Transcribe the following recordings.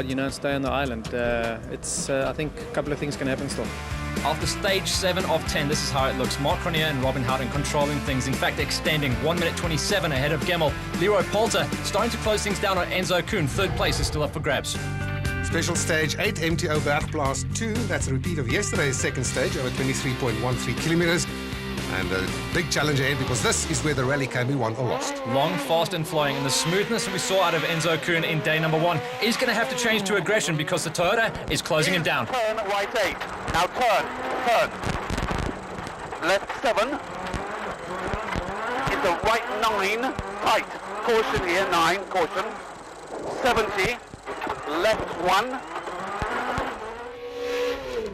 You know, stay on the island. I think a couple of things can happen still. After stage 7 of 10, this is how it looks. Mark Cronje and Robin Houten controlling things, in fact extending 1 minute 27 ahead of Gemmell. Leroy Poulter starting to close things down on Enzo Kuhn. Third place is still up for grabs. Special stage 8, MTO Bergplaats 2. That's a repeat of yesterday's second stage over 23.13 kilometers. And a big challenge ahead because this is where the rally can be won or lost. Long, fast and flowing, and the smoothness we saw out of Enzo Kuhn in day number 1 is going to have to change to aggression because the Toyota is closing him down. Turn right 8. Now turn. Left 7. Into right 9. Tight. Caution here, 9. Caution. 70. Left 1.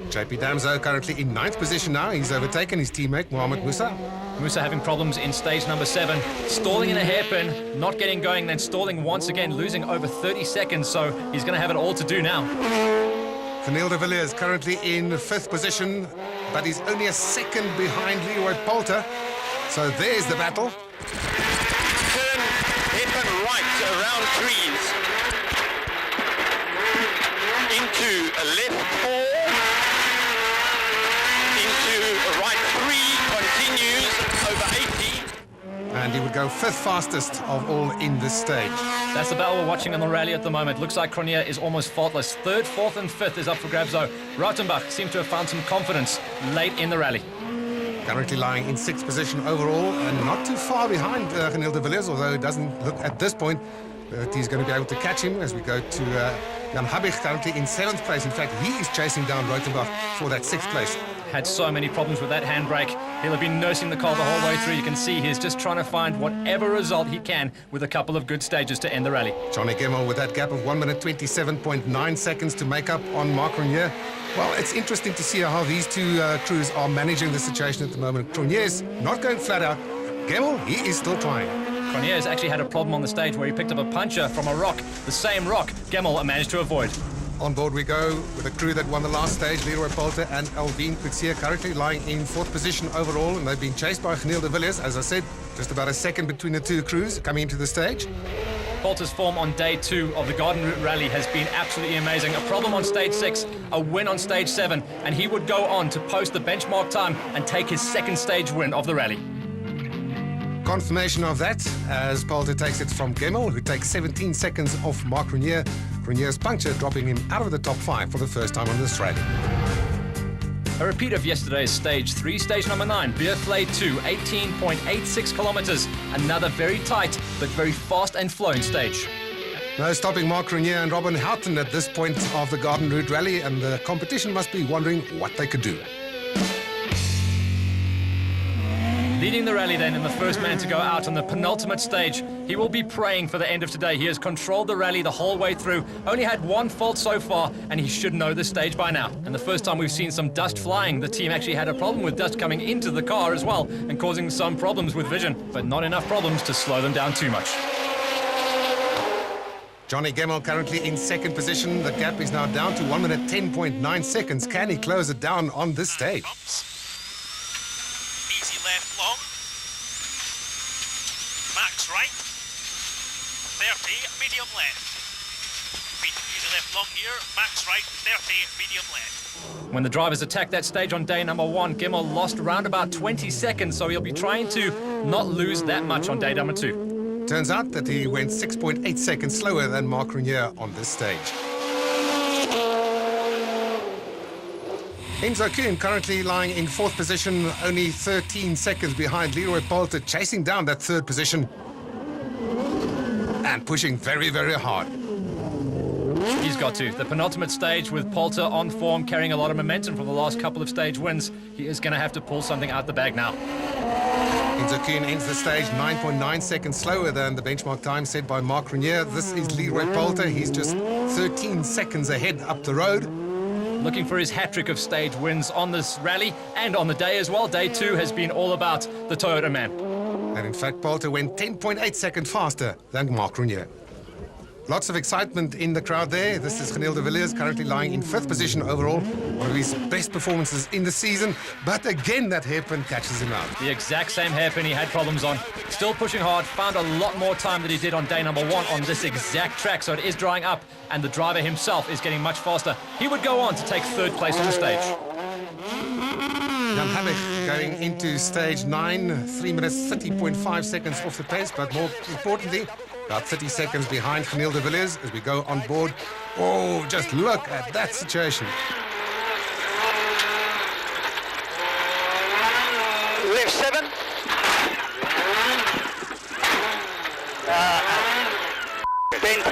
JP Damso currently in 9th position now. He's overtaken his teammate Mohamed Musa. Musa having problems in stage number 7, stalling in a hairpin, not getting going, then stalling once again, losing over 30 seconds, so he's going to have it all to do now. Geniel de Villiers currently in 5th position, but he's only a second behind Leroy Poulter. So there's the battle. Turn hairpin right around trees. Into a left 4. And he would go 5th fastest of all in this stage. That's the battle we're watching on the rally at the moment. Looks like Cronje is almost faultless. 3rd, 4th and 5th is up for grabs though. Rautenbach seems to have found some confidence late in the rally. Currently lying in 6th position overall and not too far behind Geniel de Villiers, although it doesn't look at this point that he's going to be able to catch him as we go to Jan Habig currently in 7th place. In fact, he is chasing down Rautenbach for that 6th place. Had so many problems with that handbrake. He'll have been nursing the car the whole way through. You can see he's just trying to find whatever result he can with a couple of good stages to end the rally. Johnny Gemmell with that gap of 1 minute 27.9 seconds to make up on Mark Cronje. Well, it's interesting to see how these two crews are managing the situation at the moment. Cronje is not going flat out. Gemmell, he is still trying. Cronje has actually had a problem on the stage where he picked up a puncher from a rock. The same rock Gemmell managed to avoid. On board we go with a crew that won the last stage, Leroy Poulter and Alvin Coetzee, currently lying in 4th position overall, and they've been chased by Geniel de Villiers. As I said, just about a second between the two crews coming into the stage. Poulter's form on day 2 of the Garden Route Rally has been absolutely amazing. A problem on stage 6, a win on stage 7, and he would go on to post the benchmark time and take his 2nd stage win of the rally. Confirmation of that as Poulter takes it from Gemmell, who takes 17 seconds off Mark Cronje. Cronje's puncture dropping him out of the top 5 for the first time on this rally. A repeat of yesterday's stage 3, stage number 9, Beervlei 2, 18.86 kilometers. Another very tight but very fast and flowing stage. No stopping Mark Cronje and Robin Houten at this point of the Garden Route Rally, and the competition must be wondering what they could do. Leading the rally then, and the first man to go out on the penultimate stage. He will be praying for the end of today. He has controlled the rally the whole way through. Only had one fault so far, and he should know this stage by now. And the first time we've seen some dust flying. The team actually had a problem with dust coming into the car as well, and causing some problems with vision, but not enough problems to slow them down too much. Johnny Gemmell currently in 2nd position. The gap is now down to 1 minute 10.9 seconds. Can he close it down on this stage? Easy left long. Max right. 30, medium left. Easy left long here. Max right, 30, medium left. When the drivers attacked that stage on day number 1, Gemmell lost around about 20 seconds, so he'll be trying to not lose that much on day number 2. Turns out that he went 6.8 seconds slower than Mark Cronje on this stage. Enzo Kuhn currently lying in 4th position, only 13 seconds behind Leroy Poulter, chasing down that 3rd position and pushing very, very hard. He's got to. The penultimate stage with Poulter on form, carrying a lot of momentum from the last couple of stage wins. He is going to have to pull something out the bag now. Enzo Kuhn ends the stage 9.9 seconds slower than the benchmark time set by Mark Cronje. This is Leroy Poulter. He's just 13 seconds ahead up the road. Looking for his hat-trick of stage wins on this rally and on the day as well. Day 2 has been all about the Toyota man. And in fact, Poulter went 10.8 seconds faster than Mark Cronje. Lots of excitement in the crowd there. This is Geniel de Villiers, currently lying in 5th position overall. One of his best performances in the season. But again, that hairpin catches him out. The exact same hairpin he had problems on. Still pushing hard, found a lot more time than he did on day number 1 on this exact track, so it is drying up, and the driver himself is getting much faster. He would go on to take 3rd place on the stage. Jan Habig going into stage 9, 3 minutes 30.5 seconds off the pace, but more importantly, about 30 seconds behind Geniel de Villiers as we go on board. Oh, just look at that situation. Left 7. Bent.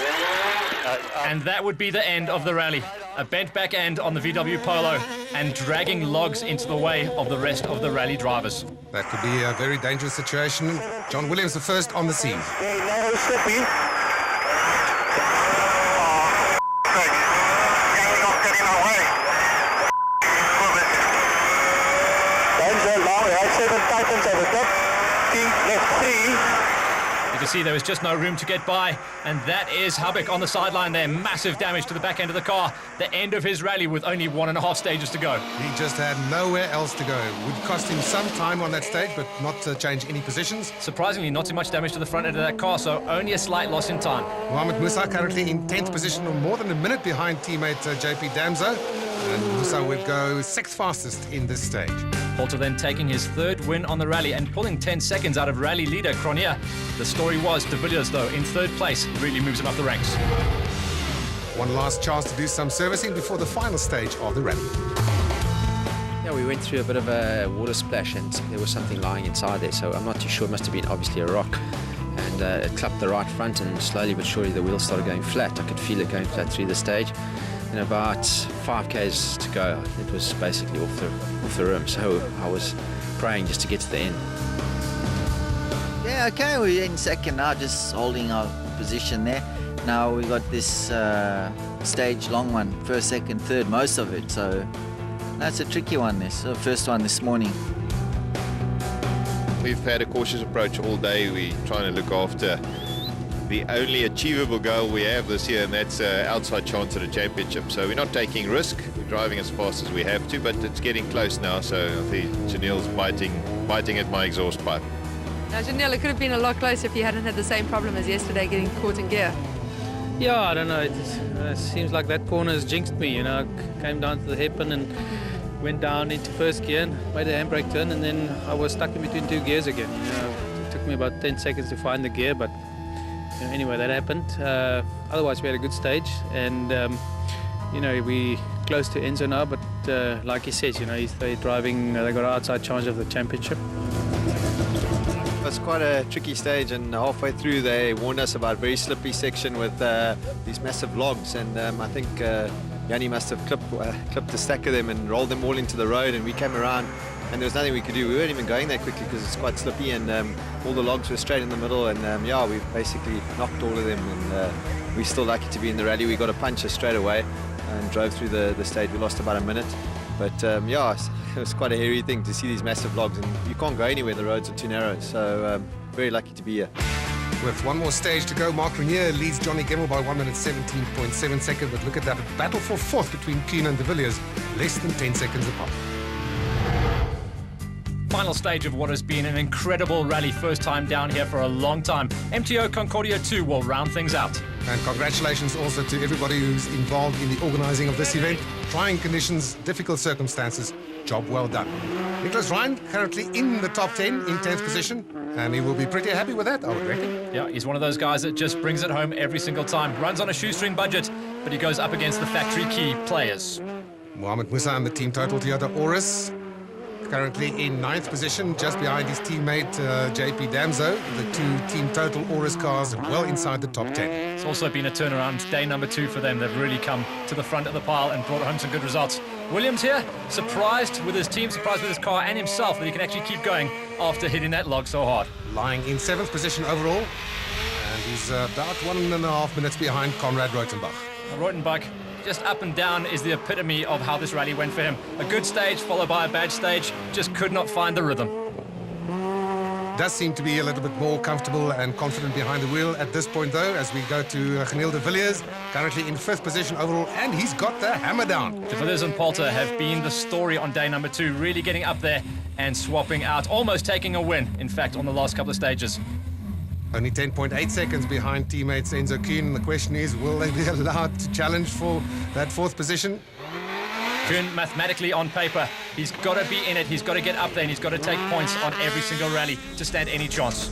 And that would be the end of the rally. A bent back end on the VW Polo and dragging logs into the way of the rest of the rally drivers. That could be a very dangerous situation. John Williams, the first on the scene. Now slippy. You can see there was just no room to get by, and that is Habig on the sideline there. Massive damage to the back end of the car. The end of his rally with only 1.5 stages to go. He just had nowhere else to go. Would cost him some time on that stage, but not to change any positions. Surprisingly, not too much damage to the front end of that car, so only a slight loss in time. Mohamed Musa currently in 10th position, or more than a minute behind teammate JP Damso. And Musa would go 6th fastest in this stage. Poulter then taking his 3rd win on the rally and pulling 10 seconds out of rally leader Cronje. The story was de Villiers, though, in 3rd place, really moves him up the ranks. One last chance to do some servicing before the final stage of the rally. Yeah, we went through a bit of a water splash and there was something lying inside there, so I'm not too sure. It must have been obviously a rock. And it clapped the right front, and slowly but surely the wheels started going flat. I could feel it going flat through the stage. And about 5 k's to go, it was basically off the rim. So I was praying just to get to the end. Yeah, okay, we're in second now, just holding our position there. Now we got this stage long one, 1st, 2nd, 3rd, most of it. So that's a tricky one. This the first one this morning. We've had a cautious approach all day. We're trying to look after the only achievable goal we have this year, and that's outside chance at a championship. So we're not taking risk. We're driving as fast as we have to, but it's getting close now. So I think Geniel's biting at my exhaust pipe. Now, Geniel, it could have been a lot closer if you hadn't had the same problem as yesterday, getting caught in gear. Yeah, I don't know. It seems like that corner has jinxed me. You know, I came down to the hairpin and went down into 1st gear and made a handbrake turn, and then I was stuck in between 2 gears again. You know, it took me about 10 seconds to find the gear, but you know, anyway, that happened. Otherwise, we had a good stage, and you know, we close to Enzo now. But like he says, you know, they're driving. They got an outside chance of the championship. It was quite a tricky stage, and halfway through they warned us about a very slippery section with these massive logs, and I think Yanni must have clipped a stack of them and rolled them all into the road, and we came around and there was nothing we could do. We weren't even going that quickly because it's quite slippy, and all the logs were straight in the middle, and yeah, we basically knocked all of them, and we're still lucky to be in the rally. We got a puncher straight away and drove through the stage. We lost about a minute, but yeah, it was quite a hairy thing to see these massive logs, and you can't go anywhere, the roads are too narrow, so very lucky to be here. With one more stage to go, Mark Renier leads Johnny Gemmell by 1 minute 17.7 seconds, but look at that, a battle for 4th between Kuhn and de Villiers, less than 10 seconds apart. Final stage of what has been an incredible rally, first time down here for a long time. MTO Concordia 2 will round things out. And congratulations also to everybody who's involved in the organising of this event. Trying conditions, difficult circumstances, job well done. Nicholas Ryan currently in the top 10 in 10th position, and he will be pretty happy with that, I would reckon. Yeah, he's one of those guys that just brings it home every single time. Runs on a shoestring budget, but he goes up against the factory key players. Mohamed Musa and the team total Toyota Auris, currently in 9th position, just behind his teammate JP Damso. The 2 team total Auris cars well inside the top 10. It's also been a turnaround, day number 2 for them. They've really come to the front of the pile and brought home some good results. Williams here, surprised with his team, surprised with his car and himself that he can actually keep going after hitting that log so hard. Lying in 7th position overall, and he's about 1.5 minutes behind Conrad Rautenbach. Rautenbach, just up and down, is the epitome of how this rally went for him. A good stage followed by a bad stage, just could not find the rhythm. does seem to be a little bit more comfortable and confident behind the wheel at this point, though, as we go to Geniel de Villiers, currently in 5th position overall, and he's got the hammer down. De Villiers and Poulter have been the story on day number 2, really getting up there and swapping out, almost taking a win, in fact, on the last couple of stages. Only 10.8 seconds behind teammates Enzo Kuhn. The question is, will they be allowed to challenge for that 4th position? Kuhn, mathematically on paper, he's got to be in it, he's got to get up there, and he's got to take points on every single rally to stand any chance.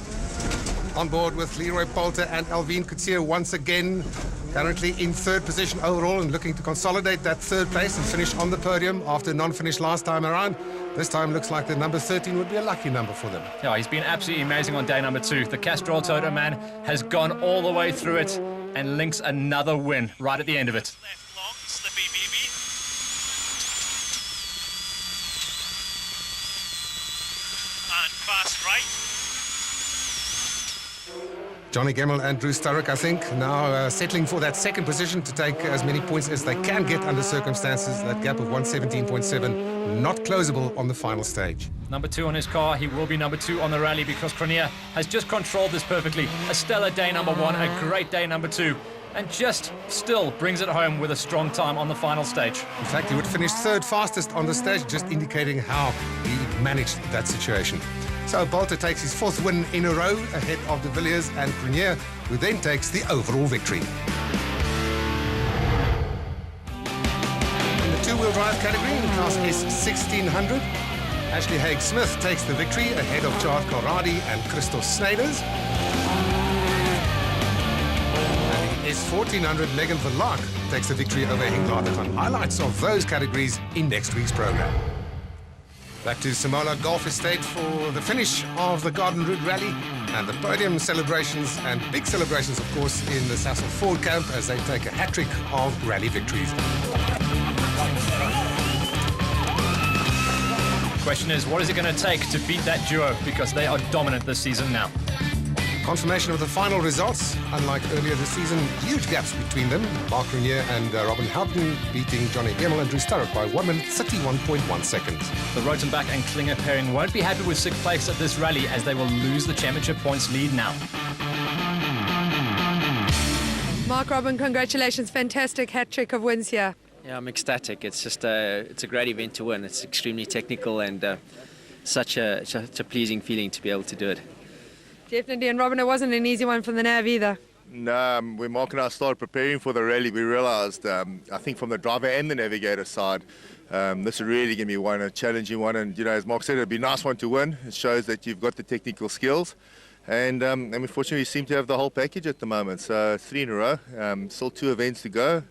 On board with Leroy Poulter and Alvin Coetzee once again, currently in 3rd position overall and looking to consolidate that 3rd place and finish on the podium after non-finish last time around. This time looks like the number 13 would be a lucky number for them. Yeah, he's been absolutely amazing on day number 2. The Castrol Toto man has gone all the way through it and links another win right at the end of it. Left long, slippy BB. And fast right. Johnny Gemmell and Drew Sturrock, I think, now settling for that 2nd position to take as many points as they can get under circumstances. That gap of 117.7, not closable on the final stage. Number 2 on his car, he will be number 2 on the rally because Cronje has just controlled this perfectly. A stellar day number 1, a great day number 2, and just still brings it home with a strong time on the final stage. In fact, he would finish 3rd fastest on the stage, just indicating how he managed that situation. So Poulter takes his 4th win in a row ahead of de Villiers and Cronje, who then takes the overall victory. In the 2-wheel drive category, in Class S 1600, Ashley Haig-Smith takes the victory ahead of Chad Corradi and Christoph Sneyders. And in S 1400, Megan Verlaak takes the victory over Ingrid Adekon. Highlights of those categories in next week's program. Back to Simola Golf Estate for the finish of the Garden Route Rally and the podium celebrations and big celebrations, of course, in the Sassel Ford camp as they take a hat-trick of rally victories. The question is, what is it going to take to beat that duo? Because they are dominant this season now. Confirmation of the final results. Unlike earlier this season, huge gaps between them. Mark Cronje and Robin Houghton beating Johnny Gemmell and Drew Sturrock by 1 minute 31.1 seconds. The Rotenbach and Klinger pairing won't be happy with 6th place at this rally as they will lose the championship points lead now. Mark Robin, congratulations. Fantastic hat-trick of wins here. Yeah, I'm ecstatic. It's just it's a great event to win. It's extremely technical and such a pleasing feeling to be able to do it. Definitely, and Robin, it wasn't an easy one from the nav either. No, when Mark and I started preparing for the rally, we realised, I think from the driver and the navigator side, this is really going to be a challenging one. And, you know, as Mark said, it'd be a nice one to win. It shows that you've got the technical skills. And unfortunately, we seem to have the whole package at the moment. So 3 in a row, still 2 events to go.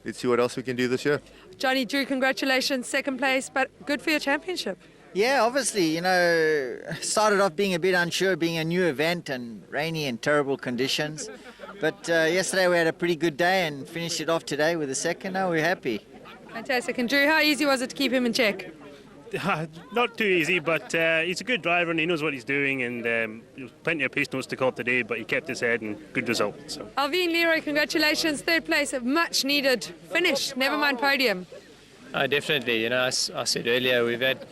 Let's see what else we can do this year. Johnny, Drew, congratulations, 2nd place, but good for your championship. Yeah, obviously, you know, started off being a bit unsure, being a new event and rainy and terrible conditions. But yesterday we had a pretty good day and finished it off today with a 2nd. Now we're happy. Fantastic. And Drew, how easy was it to keep him in check? Not too easy, but he's a good driver and he knows what he's doing, and there was plenty of pace notes to call today, but he kept his head and good result. So. Alvin, Leroy, congratulations, 3rd place, a much needed finish, never mind podium. Definitely, you know, as I said earlier, we've had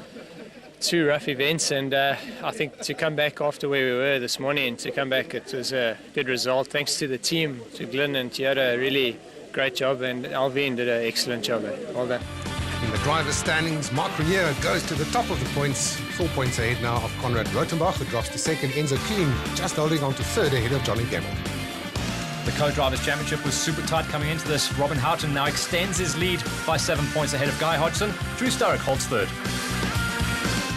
2 rough events, and I think to come back after where we were this morning, to come back, it was a good result. Thanks to the team, to Glenn and Toyota, really great job, and Alvin did an excellent job. Well done. In the driver's standings, Mark Cronje goes to the top of the points, 4 points ahead now of Conrad Rotenbach, who drops to 2nd. Enzo Kuhn just holding on to 3rd ahead of Johnny Gemmell. The Co-Drivers' Championship was super tight coming into this. Robin Houghton now extends his lead by 7 points ahead of Guy Hodgson. Drew Sturrock holds 3rd.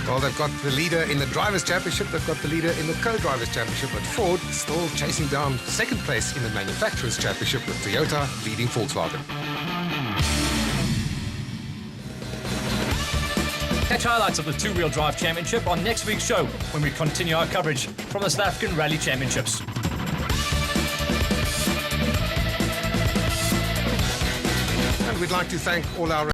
Well, they've got the leader in the Drivers' Championship, they've got the leader in the Co-Drivers' Championship, but Ford still chasing down 2nd place in the Manufacturers' Championship with Toyota leading Volkswagen. Catch highlights of the 2-wheel drive championship on next week's show when we continue our coverage from the South African Rally Championships. And we'd like to thank all our